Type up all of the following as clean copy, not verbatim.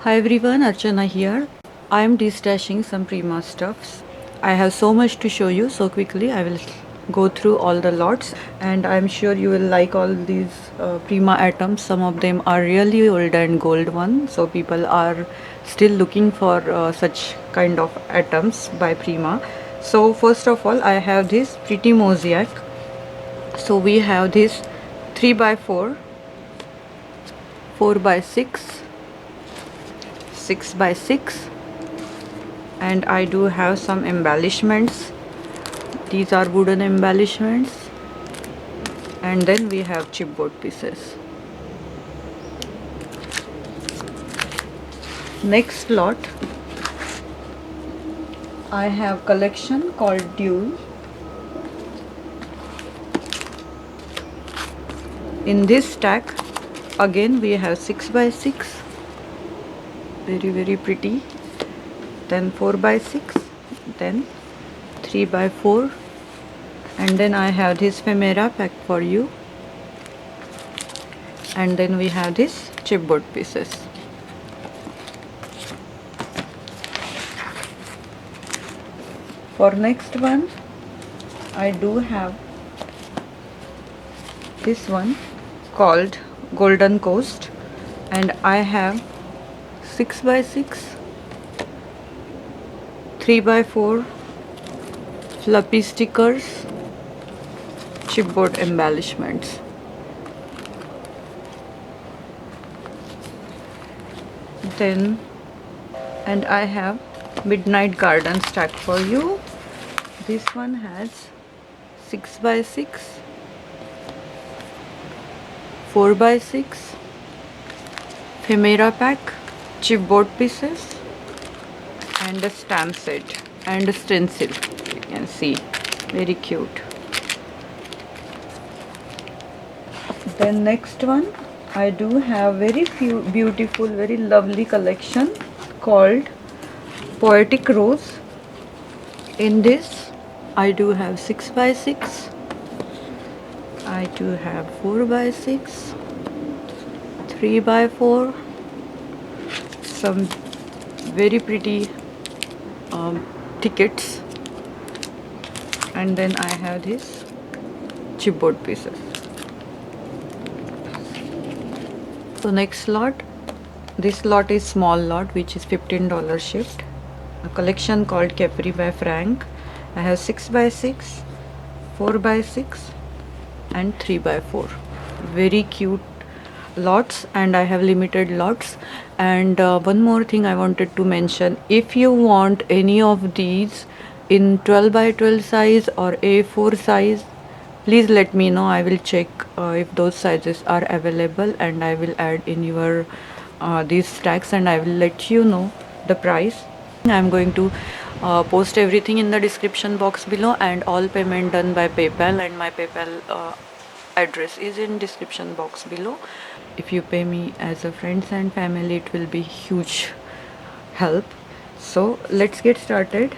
Hi everyone, Archana here. I am destashing some Prima stuffs. I have so much to show you, so quickly I will go through all the lots, and I am sure you will like all these Prima items. Some of them are really old and gold one, so people are still looking for such kind of items by Prima. So first of all, I have this pretty Mosiac. So we have this 3 by 4, 4 by 6, 6 by 6, and I do have some embellishments. These are wooden embellishments, and then we have chipboard pieces. Next lot, I have collection called Dulce. In this stack again we have 6 by 6, very pretty, then 4 by 6, then 3 by 4, and then I have this ephemera pack for you, and then we have this chipboard pieces. For next one, I do have this one called Golden Coast, and I have 6 by 6, 3 by 4 fluffy stickers, chipboard embellishments. Then, and I have Midnight Garden stack for you. This one has 6 by 6, 4 by 6, ephemera pack, chipboard pieces, and a stamp set and a stencil. You can see, very cute. Then next one, I do have very beautiful, very lovely collection called Potic Rose. In this, I do have 6 by 6, I do have 4 by 6, 3 by 4, some very pretty tickets, and then I have this chipboard pieces. So next lot, this lot is small lot which is $15 shipped. A collection called Capri by Frank. I have 6 by 6, 4 by 6, and 3 by 4. Very cute lots, and I have limited lots. And one more thing I wanted to mention, if you want any of these in 12 by 12 size or A4 size, please let me know. I will check if those sizes are available, and I will add in your these stacks, and I will let you know the price. I'm going to post everything in the description box below, and all payment done by PayPal, and my PayPal address is in description box below. If you pay me as a friends and family, it will be huge help. So let's get started.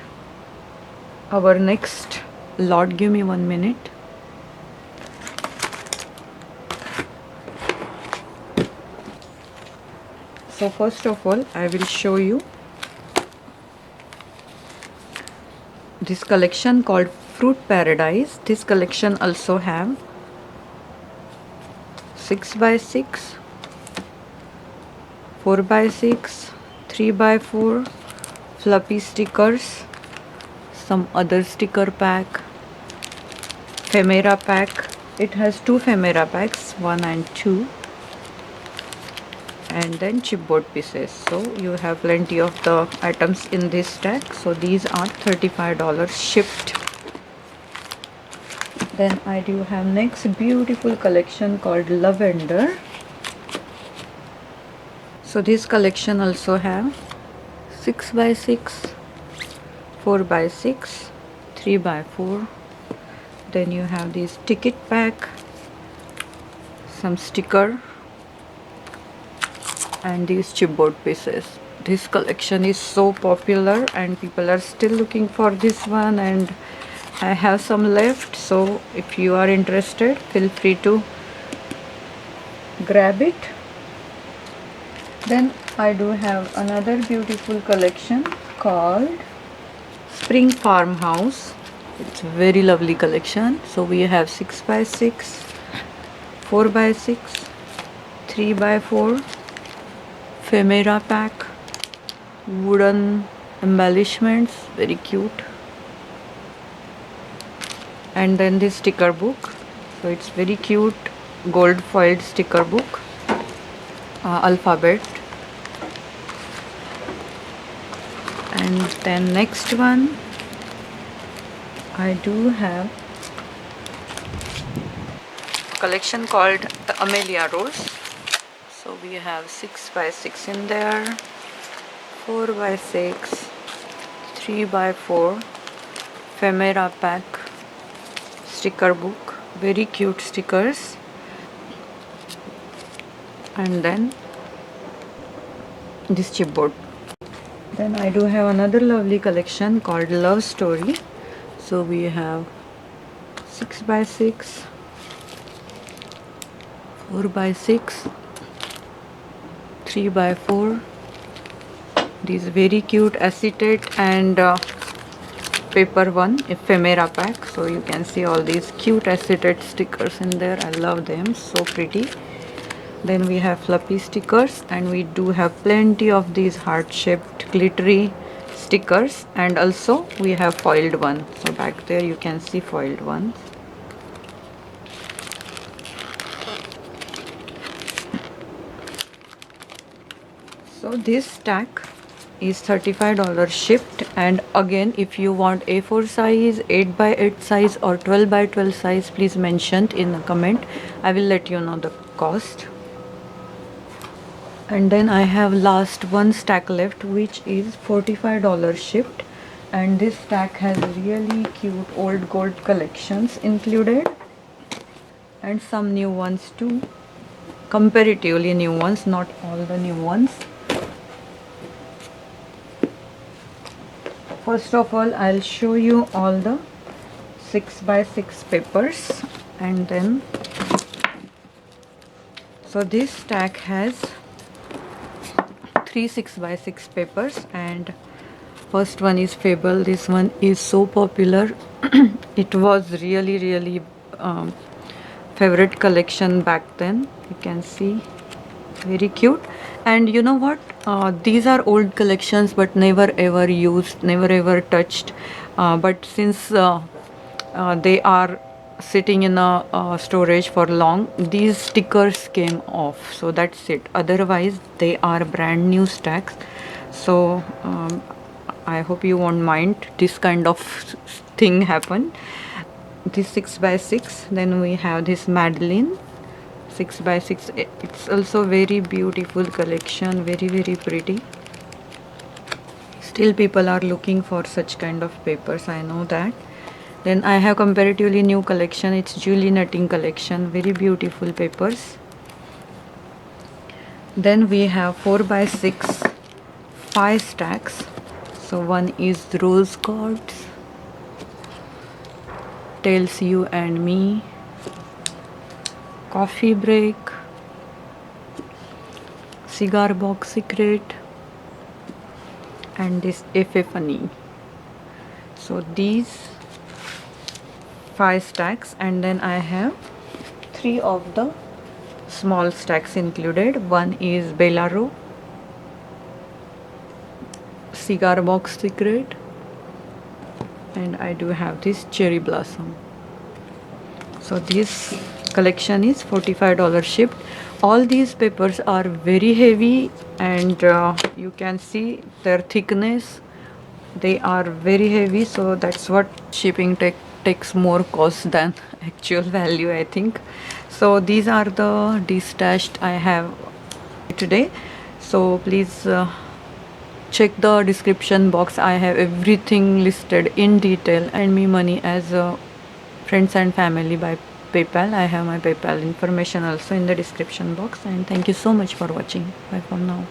Our next lot, give me 1 minute. So first of all, I will show you this collection called Fruit Paradise. This collection also have 6 by 6, 4 by 6, 3 by 4 fluffy stickers, some other sticker pack, ephemera pack. It has 2 ephemera packs, 1 and 2, and then chipboard pieces. So you have plenty of the items in this stack. So these are $35 shipped. Then I do have next beautiful collection called Lavender. So this collection also have 6 by 6, 4 by 6, 3 by 4. Then you have this ticket pack, some sticker, and these chipboard pieces. This collection is so popular and people are still looking for this one, and I have some left. So if you are interested, feel free to grab it. Then I do have another beautiful collection called Spring Farmhouse. It's a very lovely collection. So we have 6 by 6, 4 by 6, 3 by 4, ephemera pack, wooden embellishments, very cute. And then this sticker book. So it's very cute gold foiled sticker book, alphabet. And then next one, I do have a collection called the Amelia Rose. So we have 6 by 6 in there, 4 by 6, 3 by 4, ephemera pack, sticker book, very cute stickers. And then this chipboard. Then I do have another lovely collection called Love Story. So we have 6 by 6, 4 by 6, 3 by 4. These very cute acetate and paper one ephemera pack. So you can see all these cute acetate stickers in there. I love them, so pretty. Then we have fluffy stickers, and we do have plenty of these heart-shaped glittery stickers, and also we have foiled one. So back there you can see foiled ones. So this stack is $35 shipped, and again, if you want A4 size, 8 by 8 size or 12 by 12 size, please mention in a comment. I will let you know the cost. And then I have last one stack left, which is $45 shipped, and this stack has really cute old gold collections included and some new ones too, comparatively new ones, not all the new ones. First of all, I'll show you all the 6 by 6 papers, and then so this stack has 3 6 by 6 papers, and first one is Fable. This one is so popular. It was really favorite collection back then. You can see, very cute. And you know what, these are old collections but never ever used, never ever touched, but since they are sitting in a storage for long, these stickers came off, so that's it. Otherwise they are brand new stacks. So I hope you won't mind this kind of thing happen. This 6 by 6. Then we have this Madeline 6 by 6. It's also very beautiful collection, very pretty. Still people are looking for such kind of papers, I know that. Then I have comparatively new collection. It's Julie Netting collection, very beautiful papers. Then we have 4 by 6, 5 stacks. So one is Rose Cards, Tells You and Me, Coffee Break, Cigar Box Secret, and this Epiphany. So these 5 stacks, and then I have 3 of the small stacks included. One is Bellaro, Cigar Box Secret, and I do have this Cherry Blossom. So this collection is $45 shipped. All these papers are very heavy, and you can see their thickness. They are very heavy, so that's what shipping takes more cost than actual value, I think. So these are the destashed I have today. So please check the description box. I have everything listed in detail. Send me money as friends and family by PayPal. I have my PayPal information also in the description box. And thank you so much for watching. Bye for now.